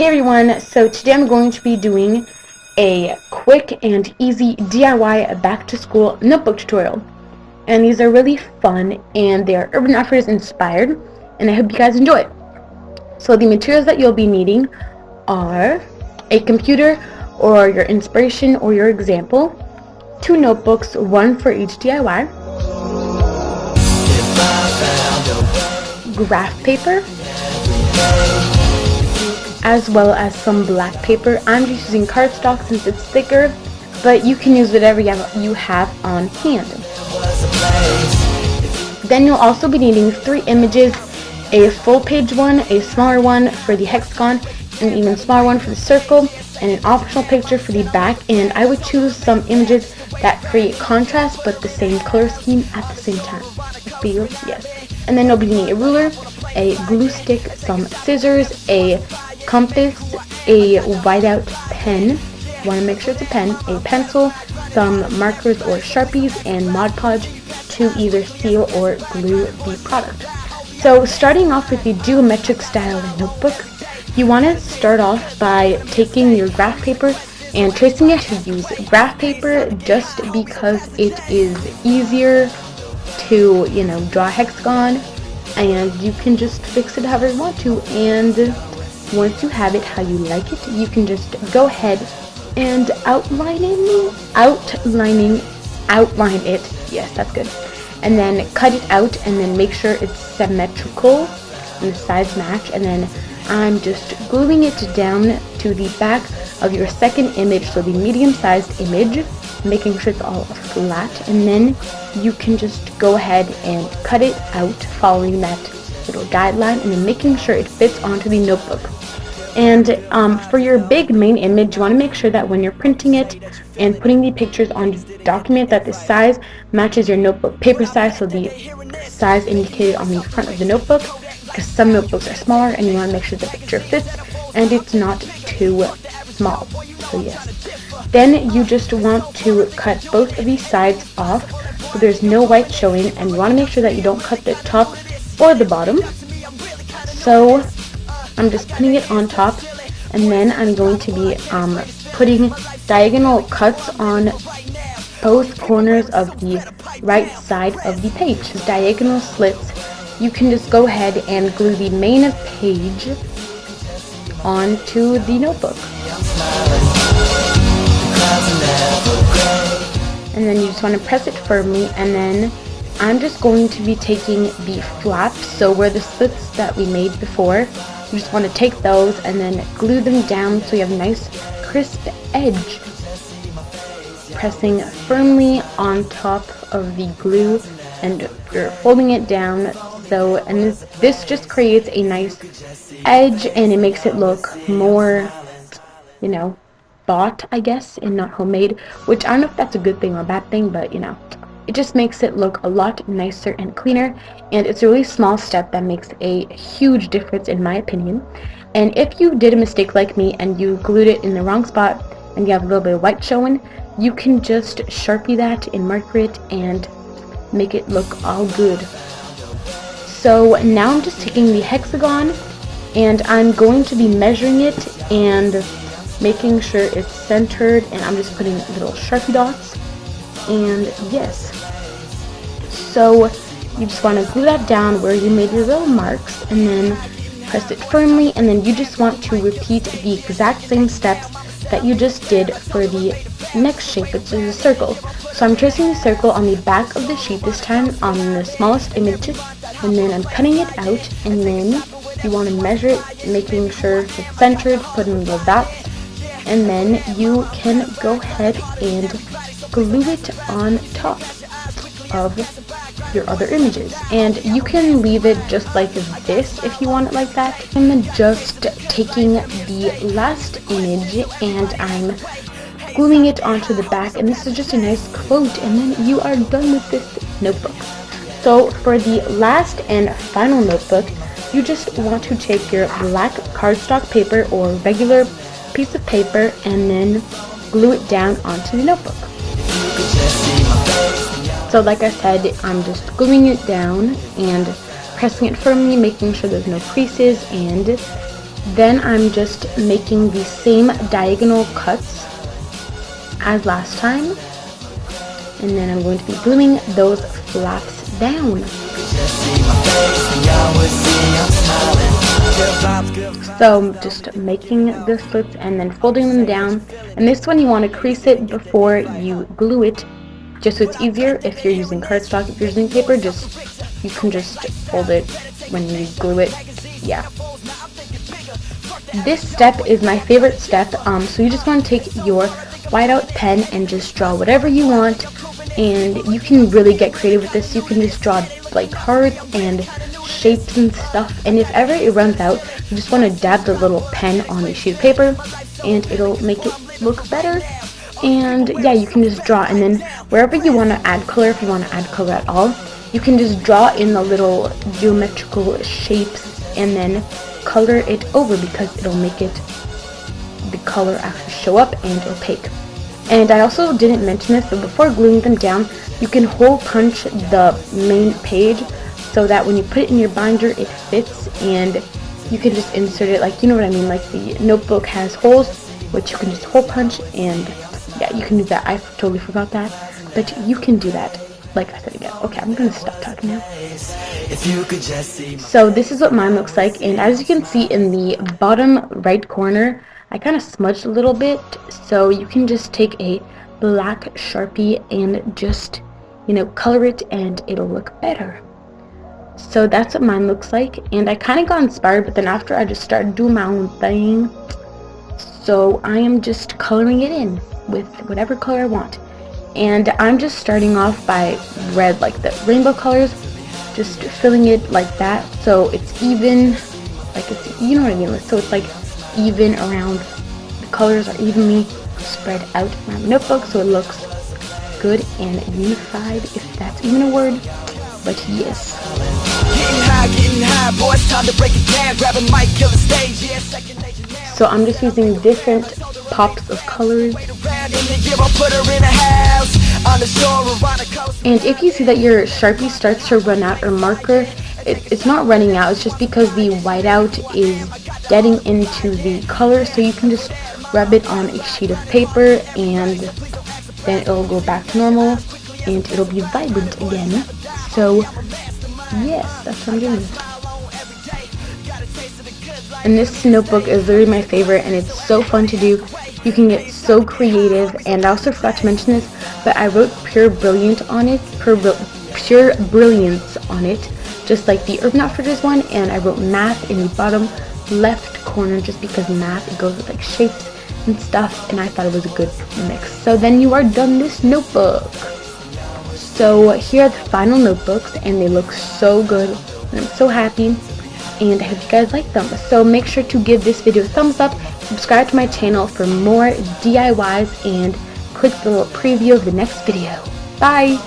everyone, so today I'm going to be doing a quick and easy DIY back to school notebook tutorial. And these are really fun and they are Urban Outfitters inspired, and I hope you guys enjoy it. So the materials that you'll be needing are a computer or your inspiration or your example, 2 notebooks, 1 for each DIY, graph paper, as well as some black paper. I'm just using cardstock since it's thicker, but you can use whatever you have on hand. Then you'll also be needing 3 images, a full page one, a smaller one for the hexagon, an even smaller one for the circle, and an optional picture for the back. And I would choose some images that create contrast but the same color scheme at the same time. Yes. And then you'll be needing a ruler, a glue stick, some scissors, a compass, a whiteout pen, want to make sure it's a pen, a pencil, some markers or Sharpies, and Mod Podge to either seal or glue the product. So starting off with the geometric style notebook, you want to start off by taking your graph paper and tracing it. You use graph paper just because it is easier to, draw a hexagon, and you can just fix it however you want to. And once you have it how you like it, you can just go ahead and outline it. Yes, that's good. And then cut it out and then make sure it's symmetrical and the sides match. And then I'm just gluing it down to the back of your second image, so the medium-sized image, making sure it's all flat. And then you can just go ahead and cut it out following that little guideline, and then making sure it fits onto the notebook. And for your big main image, you want to make sure that when you're printing it and putting the pictures on the document, that the size matches your notebook paper size, so the size indicated on the front of the notebook, because some notebooks are smaller and you want to make sure the picture fits and it's not too small. So yes. Then you just want to cut both of these sides off so there's no white showing, and you want to make sure that you don't cut the top or the bottom. So I'm just putting it on top, and then I'm going to be putting diagonal cuts on both corners of the right side of the page. Diagonal slits. You can just go ahead and glue the main page onto the notebook. And then you just want to press it firmly, and then I'm just going to be taking the flaps, so where the slits that we made before, you just want to take those and then glue them down so you have a nice crisp edge. Pressing firmly on top of the glue, and you're folding it down. So, and this just creates a nice edge, and it makes it look more, bought, I guess, and not homemade, which I don't know if that's a good thing or a bad thing, but it just makes it look a lot nicer and cleaner, and it's a really small step that makes a huge difference in my opinion. And if you did a mistake like me and you glued it in the wrong spot and you have a little bit of white showing, you can just Sharpie that and marker it and make it look all good. So now I'm just taking the hexagon and I'm going to be measuring it and making sure it's centered, and I'm just putting little Sharpie dots. And yes, so you just want to glue that down where you made your little marks, and then press it firmly, and then you just want to repeat the exact same steps that you just did for the next shape, which is a circle. So I'm tracing the circle on the back of the sheet this time on the smallest image, and then I'm cutting it out, and then you want to measure it, making sure it's centered, putting little dots, and then you can go ahead and glue it on top of your other images. And you can leave it just like this if you want it like that. I'm just taking the last image and I'm gluing it onto the back, and this is just a nice quote, and then you are done with this notebook. So for the last and final notebook, you just want to take your black cardstock paper or regular piece of paper and then glue it down onto the notebook. So like I said, I'm just gluing it down and pressing it firmly, making sure there's no creases, and Then I'm just making the same diagonal cuts as last time, and then I'm going to be gluing those flaps down. So just making the slits and then folding them down, and this one you want to crease it before you glue it, just so it's easier if you're using cardstock. If you're using paper, you can just fold it when you glue it. Yeah. This step is my favorite step, so you just want to take your whiteout pen and just draw whatever you want, and you can really get creative with this. You can just draw like hearts and shapes and stuff, and if ever it runs out, you just want to dab the little pen on a sheet of paper and it'll make it look better. And yeah, you can just draw, and then wherever you want to add color, if you want to add color at all, you can just draw in the little geometrical shapes and then color it over, because it'll make it, the color actually show up and opaque. And I also didn't mention this, but before gluing them down, you can hole punch the main page so that when you put it in your binder, it fits, and you can just insert it, like, you know what I mean, like the notebook has holes, which you can just hole punch, and yeah, you can do that. I totally forgot that, but you can do that. Like I said again. Okay, I'm gonna stop talking now. So this is what mine looks like, and as you can see in the bottom right corner, I kind of smudged a little bit, so you can just take a black Sharpie and just, you know, color it and it'll look better. So that's what mine looks like, and I kind of got inspired, but then after I just started doing my own thing, so I am just coloring it in with whatever color I want. And I'm just starting off by red, like the rainbow colors, just filling it like that, so it's even, like, it's, you know what I mean, so it's like even around, the colors are evenly spread out around the notebook, so it looks good and unified, if that's even a word, but yes. So I'm just using different pops of colors. And if you see that your Sharpie starts to run out, or marker, it's not running out, it's just because the whiteout is getting into the color, so you can just rub it on a sheet of paper and then it'll go back to normal and it'll be vibrant again. So yes, that's what I'm doing. And this notebook is literally my favorite, and it's so fun to do. You can get so creative, and I also forgot to mention this, but I wrote pure brilliance on it, just like the Urban Outfitters one, and I wrote math in the bottom left corner just because math, it goes with like shapes and stuff, and I thought it was a good mix. So then you are done this notebook. So here are the final notebooks, and they look so good, and I'm so happy, and I hope you guys like them. So make sure to give this video a thumbs up, subscribe to my channel for more DIYs, and click the little preview of the next video. Bye!